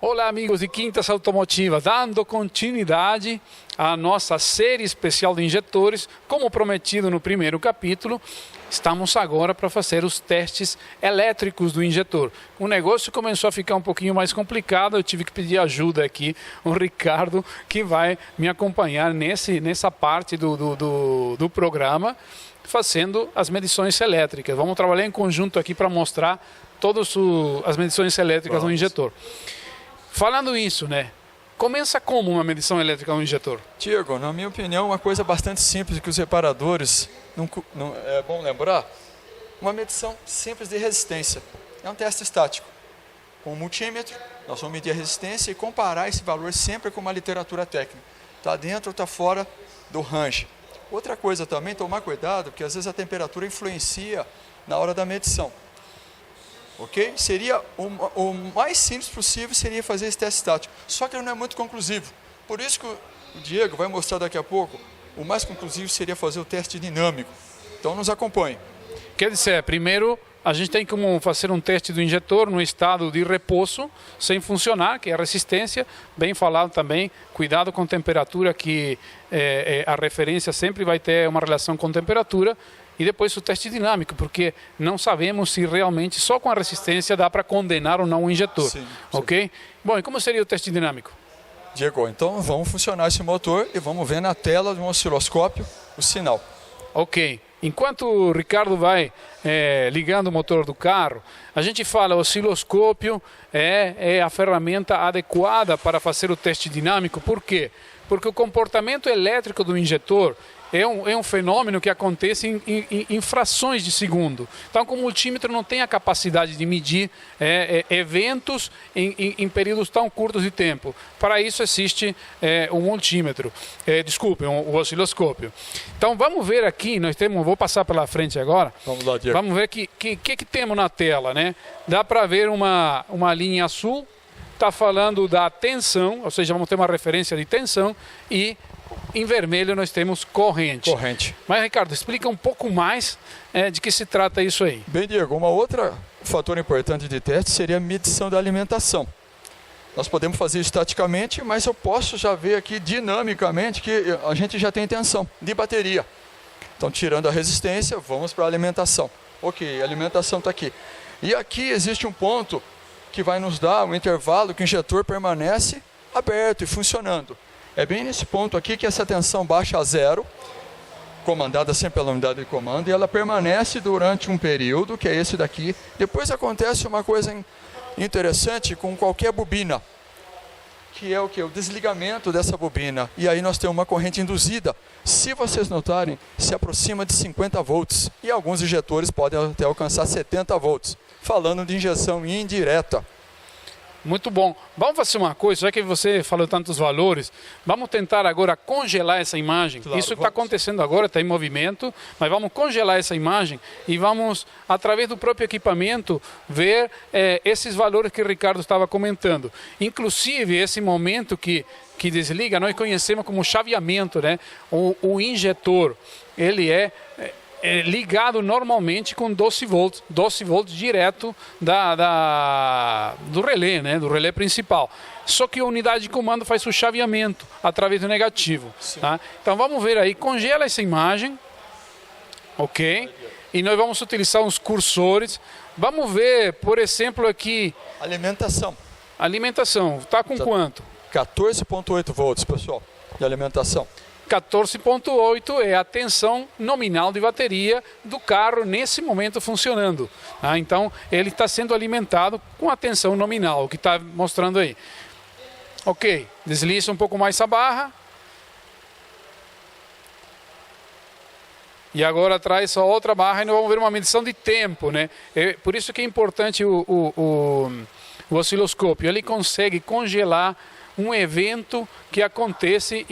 Olá, amigos de Quintas Automotivas, dando continuidade à nossa série especial de injetores, como prometido no primeiro capítulo, estamos agora para fazer os testes elétricos do injetor. O negócio começou a ficar um pouquinho mais complicado, eu tive que pedir ajuda aqui, o Ricardo, que vai me acompanhar nessa parte do programa, fazendo as medições elétricas. Vamos trabalhar em conjunto aqui para mostrar todas as medições elétricas do injetor. Falando isso, né? Começa como uma medição elétrica no injetor? Tiago, na minha opinião, uma coisa bastante simples que os reparadores, não é bom lembrar, uma medição simples de resistência. É um teste estático. Com um multímetro, nós vamos medir a resistência e comparar esse valor sempre com uma literatura técnica. Está dentro ou está fora do range. Outra coisa também, tomar cuidado, porque às vezes a temperatura influencia na hora da medição. Ok? Seria o mais simples possível seria fazer esse teste estático. Só que ele não é muito conclusivo. Por isso que o Diego vai mostrar daqui a pouco, o mais conclusivo seria fazer o teste dinâmico. Então nos acompanhe. Quer dizer, primeiro a gente tem como fazer um teste do injetor no estado de repouso, sem funcionar, que é a resistência. Bem falado também, cuidado com temperatura, que a referência sempre vai ter uma relação com temperatura. E depois o teste dinâmico, porque não sabemos se realmente só com a resistência dá para condenar ou não o injetor. Sim, ok? Sim. Bom, e como seria o teste dinâmico? Diego, então vamos funcionar esse motor e vamos ver na tela de um osciloscópio o sinal. Ok. Enquanto o Ricardo vai ligando o motor do carro, a gente fala o osciloscópio é a ferramenta adequada para fazer o teste dinâmico. Por quê? Porque o comportamento elétrico do injetor é um fenômeno que acontece em frações de segundo. Então, com o multímetro não tem a capacidade de medir eventos em períodos tão curtos de tempo. Para isso existe o multímetro, o osciloscópio. Então, vamos ver aqui, vou passar pela frente agora. Vamos lá, Diego. Vamos ver o que temos na tela, né? Dá para ver uma linha azul, está falando da tensão, ou seja, vamos ter uma referência de tensão, e em vermelho nós temos corrente. Mas, Ricardo, explica um pouco mais de que se trata isso aí. Bem, Diego, uma outra fator importante de teste seria a medição da alimentação. Nós podemos fazer estaticamente, mas eu posso já ver aqui dinamicamente que a gente já tem tensão de bateria. Então, tirando a resistência, vamos para a alimentação. Ok, a alimentação está aqui. E aqui existe um ponto que vai nos dar um intervalo que o injetor permanece aberto e funcionando. É bem nesse ponto aqui que essa tensão baixa a zero, comandada sempre pela unidade de comando, e ela permanece durante um período, que é esse daqui. Depois acontece uma coisa interessante com qualquer bobina, que é o que? O desligamento dessa bobina. E aí nós temos uma corrente induzida. Se vocês notarem, se aproxima de 50 volts. E alguns injetores podem até alcançar 70 volts. Falando de injeção indireta. Muito bom. Vamos fazer uma coisa, já que você falou tantos valores, vamos tentar agora congelar essa imagem. Claro, isso que está acontecendo agora, está em movimento, mas vamos congelar essa imagem e vamos, através do próprio equipamento, ver esses valores que o Ricardo estava comentando. Inclusive, esse momento que desliga, nós conhecemos como chaveamento, né? O injetor, ele é ligado normalmente com 12 volts direto do relé, né, do relé principal. Só que a unidade de comando faz o chaveamento através do negativo. Tá? Então vamos ver aí, congela essa imagem, ok? E nós vamos utilizar uns cursores. Vamos ver, por exemplo, aqui... Alimentação, está com quanto? 14,8 volts, pessoal, de alimentação. 14,8 é a tensão nominal de bateria do carro nesse momento funcionando. Então, ele está sendo alimentado com a tensão nominal, o que está mostrando aí. Ok, desliza um pouco mais a barra. E agora traz a outra barra e nós vamos ver uma medição de tempo, né? Por isso que é importante o osciloscópio. Ele consegue congelar um evento que acontece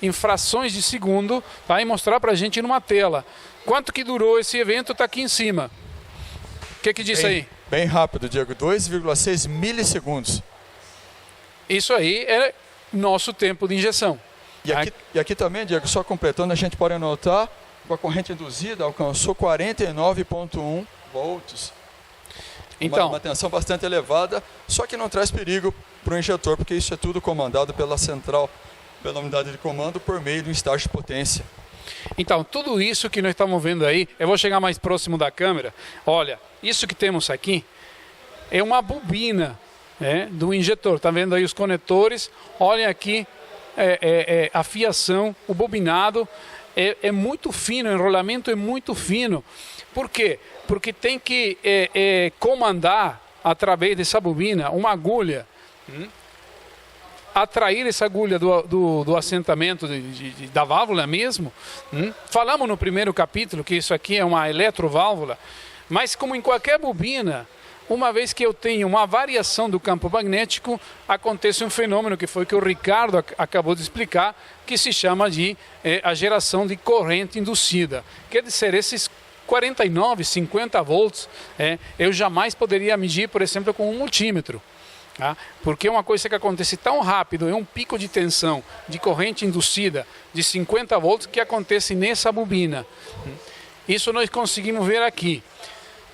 em frações de segundo, tá? E mostrar para a gente numa tela. Quanto que durou esse evento está aqui em cima. O que diz aí? Bem rápido, Diego. 2,6 milissegundos. Isso aí é nosso tempo de injeção. E aqui também, Diego, só completando, a gente pode notar que a corrente induzida alcançou 49,1 volts. Então, uma tensão bastante elevada, só que não traz perigo para o injetor, porque isso é tudo comandado pela central, pela unidade de comando, por meio do estágio de potência. Então, tudo isso que nós estamos vendo aí, eu vou chegar mais próximo da câmera. Olha, isso que temos aqui é uma bobina, né, do injetor. Está vendo aí os conectores? Olha aqui a fiação, o bobinado é muito fino, o enrolamento é muito fino. Por quê? Porque tem que comandar através dessa bobina uma agulha, atrair essa agulha do assentamento da válvula mesmo. Falamos no primeiro capítulo que isso aqui é uma eletroválvula, mas como em qualquer bobina, uma vez que eu tenho uma variação do campo magnético, acontece um fenômeno que foi que o Ricardo acabou de explicar, que se chama de a geração de corrente induzida. Quer dizer, esses 49, 50 volts, eu jamais poderia medir, por exemplo, com um multímetro. Tá? Porque é uma coisa que acontece tão rápido, é um pico de tensão de corrente induzida de 50 volts que acontece nessa bobina. Isso nós conseguimos ver aqui.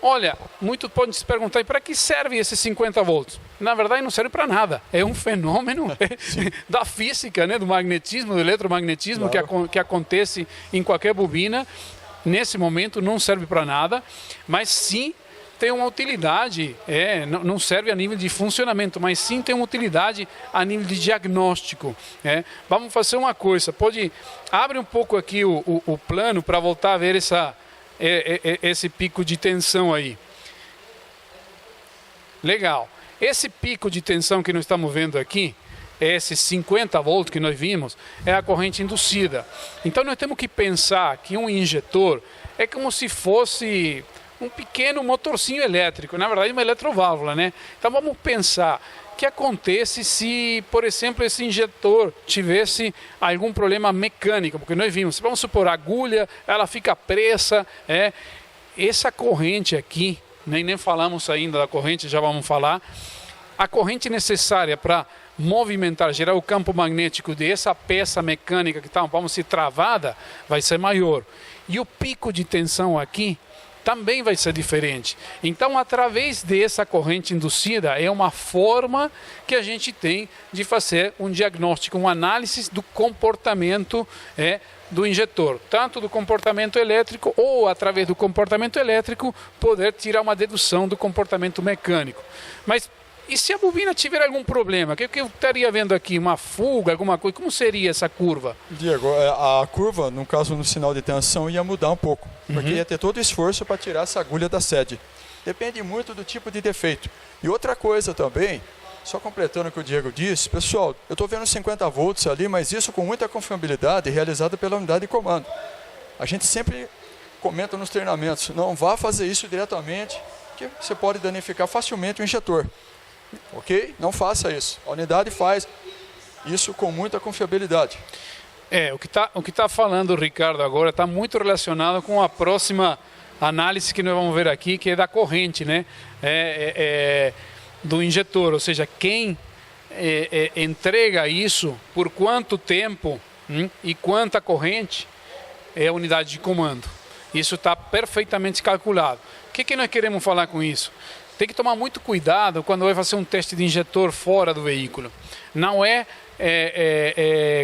Olha, muitos podem se perguntar, para que serve esses 50 volts? Na verdade, não serve para nada. É um fenômeno da física, né, do magnetismo, do eletromagnetismo, claro, que acontece em qualquer bobina. Nesse momento não serve para nada, mas sim tem uma utilidade, não serve a nível de funcionamento, mas sim tem uma utilidade a nível de diagnóstico. Vamos fazer uma coisa, abre um pouco aqui o plano para voltar a ver esse pico de tensão aí. Legal. Esse pico de tensão que nós estamos vendo aqui, esses 50 volts que nós vimos, é a corrente induzida. Então nós temos que pensar que um injetor é como se fosse um pequeno motorzinho elétrico, na verdade uma eletroválvula, né? Então vamos pensar o que acontece se, por exemplo, esse injetor tivesse algum problema mecânico, porque nós vimos, vamos supor, a agulha, ela fica presa, essa corrente aqui, nem falamos ainda da corrente, já vamos falar, a corrente necessária para movimentar, gerar o campo magnético dessa peça mecânica que está, vamos dizer, travada, vai ser maior. E o pico de tensão aqui também vai ser diferente. Então, através dessa corrente induzida, é uma forma que a gente tem de fazer um diagnóstico, uma análise do comportamento do injetor, tanto do comportamento elétrico ou, através do comportamento elétrico, poder tirar uma dedução do comportamento mecânico. Mas e se a bobina tiver algum problema? O que eu estaria vendo aqui? Uma fuga, alguma coisa? Como seria essa curva? Diego, a curva, no caso no sinal de tensão, ia mudar um pouco. Porque ia ter todo o esforço para tirar essa agulha da sede. Depende muito do tipo de defeito. E outra coisa também, só completando o que o Diego disse, pessoal, eu estou vendo 50 volts ali, mas isso com muita confiabilidade realizada pela unidade de comando. A gente sempre comenta nos treinamentos, não vá fazer isso diretamente, que você pode danificar facilmente o injetor. Ok? Não faça isso. A unidade faz isso com muita confiabilidade. O que tá falando o Ricardo agora está muito relacionado com a próxima análise que nós vamos ver aqui, que é da corrente, né? Do injetor, ou seja, quem entrega isso, por quanto tempo e quanta corrente é a unidade de comando. Isso está perfeitamente calculado. O que nós queremos falar com isso? Tem que tomar muito cuidado quando vai fazer um teste de injetor fora do veículo. Não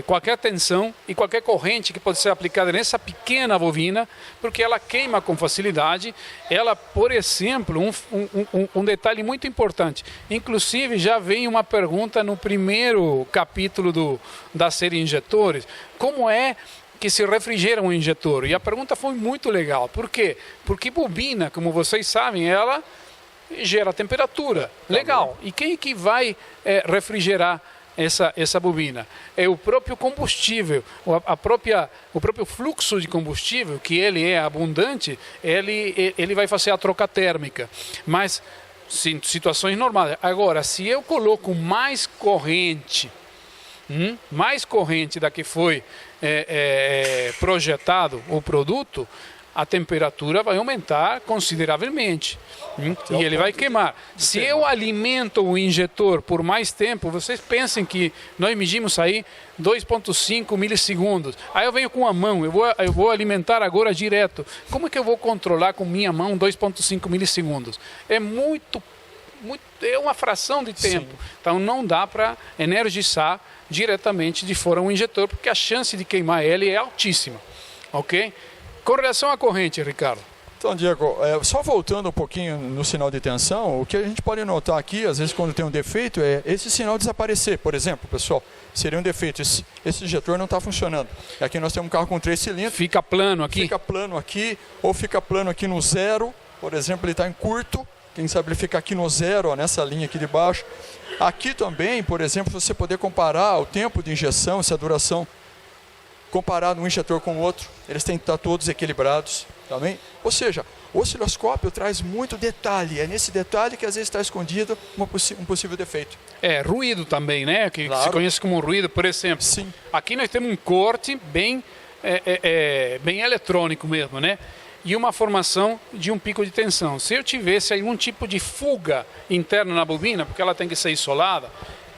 qualquer tensão e qualquer corrente que pode ser aplicada nessa pequena bobina, porque ela queima com facilidade. Ela, por exemplo, um detalhe muito importante, inclusive já vem uma pergunta no primeiro capítulo da série Injetores, como é que se refrigera um injetor? E a pergunta foi muito legal. Por quê? Porque bobina, como vocês sabem, ela gera temperatura. Legal. E quem que vai refrigerar essa bobina? É o próprio combustível, o próprio fluxo de combustível, que ele é abundante, ele vai fazer a troca térmica. Mas, em situações normais. Agora, se eu coloco mais corrente da que foi projetado o produto, a temperatura vai aumentar consideravelmente. E ele vai queimar. Se eu alimento o injetor por mais tempo, vocês pensem que nós medimos aí 2,5 milissegundos. Aí eu venho com a mão, eu vou alimentar agora direto. Como é que eu vou controlar com minha mão 2,5 milissegundos? É é uma fração de tempo. Sim. Então não dá para energizar diretamente de fora um injetor, porque a chance de queimar ele é altíssima. Ok? Com relação à corrente, Ricardo. Então, Diego, só voltando um pouquinho no sinal de tensão, o que a gente pode notar aqui, às vezes quando tem um defeito, é esse sinal desaparecer. Por exemplo, pessoal, seria um defeito, esse injetor não está funcionando. Aqui nós temos um carro com 3 cilindros. Fica plano aqui? Fica plano aqui, ou fica plano aqui no zero. Por exemplo, ele está em curto, quem sabe ele fica aqui no zero, ó, nessa linha aqui de baixo. Aqui também, por exemplo, você poder comparar o tempo de injeção, essa duração, comparado um injetor com o outro, eles têm que estar todos equilibrados também. Ou seja, o osciloscópio traz muito detalhe, é nesse detalhe que às vezes está escondido um possível defeito. Ruído também, né? Que claro. Se conhece como ruído, por exemplo. Sim. Aqui nós temos um corte bem eletrônico mesmo, né? E uma formação de um pico de tensão. Se eu tivesse algum tipo de fuga interna na bobina, porque ela tem que ser isolada,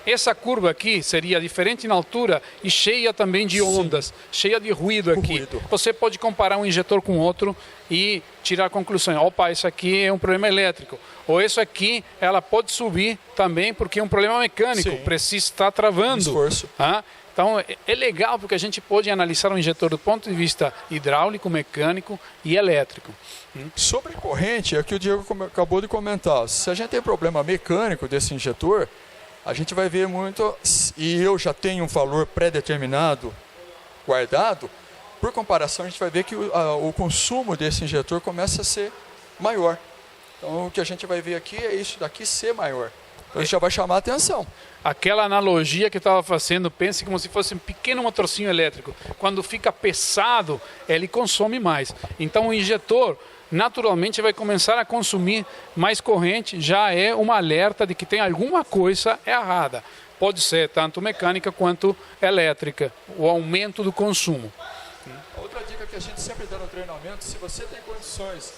essa curva aqui seria diferente na altura e cheia também de ondas, sim, cheia de ruído aqui. Você pode comparar um injetor com outro e tirar conclusões. Opa, isso aqui é um problema elétrico. Ou isso aqui, ela pode subir também porque é um problema mecânico, sim, precisa estar travando. Esforço. Então, é legal porque a gente pode analisar o injetor do ponto de vista hidráulico, mecânico e elétrico. Sobre corrente, é o que o Diego acabou de comentar. Se a gente tem problema mecânico desse injetor, a gente vai ver muito, e eu já tenho um valor pré-determinado guardado, por comparação a gente vai ver que o consumo desse injetor começa a ser maior. Então o que a gente vai ver aqui é isso daqui ser maior. Então isso já vai chamar a atenção. Aquela analogia que eu estava fazendo, pense como se fosse um pequeno motorcinho elétrico. Quando fica pesado, ele consome mais. Então o injetor naturalmente vai começar a consumir mais corrente, já é um alerta de que tem alguma coisa errada. Pode ser tanto mecânica quanto elétrica, o aumento do consumo. Outra dica que a gente sempre dá no treinamento, se você tem condições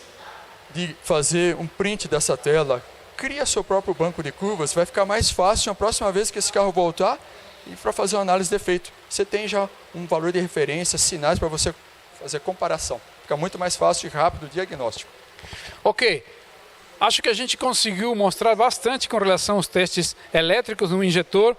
de fazer um print dessa tela, cria seu próprio banco de curvas, vai ficar mais fácil a próxima vez que esse carro voltar e para fazer uma análise de defeito. Você tem já um valor de referência, sinais para você fazer comparação. Fica muito mais fácil e rápido o diagnóstico. Ok. Acho que a gente conseguiu mostrar bastante com relação aos testes elétricos no injetor.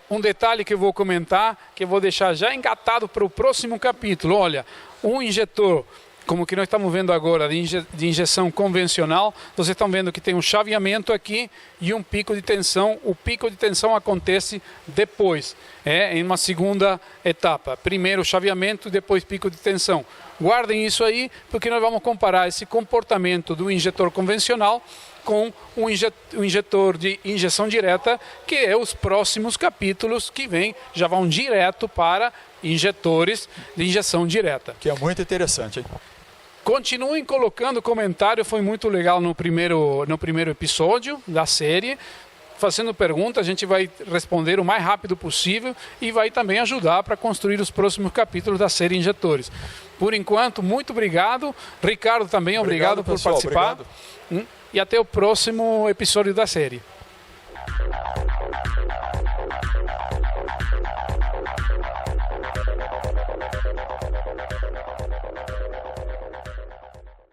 Um detalhe que eu vou comentar, que eu vou deixar já engatado para o próximo capítulo. Olha, um injetor, como que nós estamos vendo agora, de injeção convencional, vocês estão vendo que tem um chaveamento aqui e um pico de tensão. O pico de tensão acontece depois, em uma segunda etapa. Primeiro chaveamento, depois pico de tensão. Guardem isso aí, porque nós vamos comparar esse comportamento do injetor convencional com um injetor de injeção direta, que é os próximos capítulos que vêm, já vão direto para injetores de injeção direta. Que é muito interessante, hein? Continuem colocando comentário, foi muito legal no primeiro episódio da série. Fazendo perguntas, a gente vai responder o mais rápido possível e vai também ajudar para construir os próximos capítulos da série Injetores. Por enquanto, muito obrigado. Ricardo também, obrigado por pessoal, participar. Obrigado. E até o próximo episódio da série.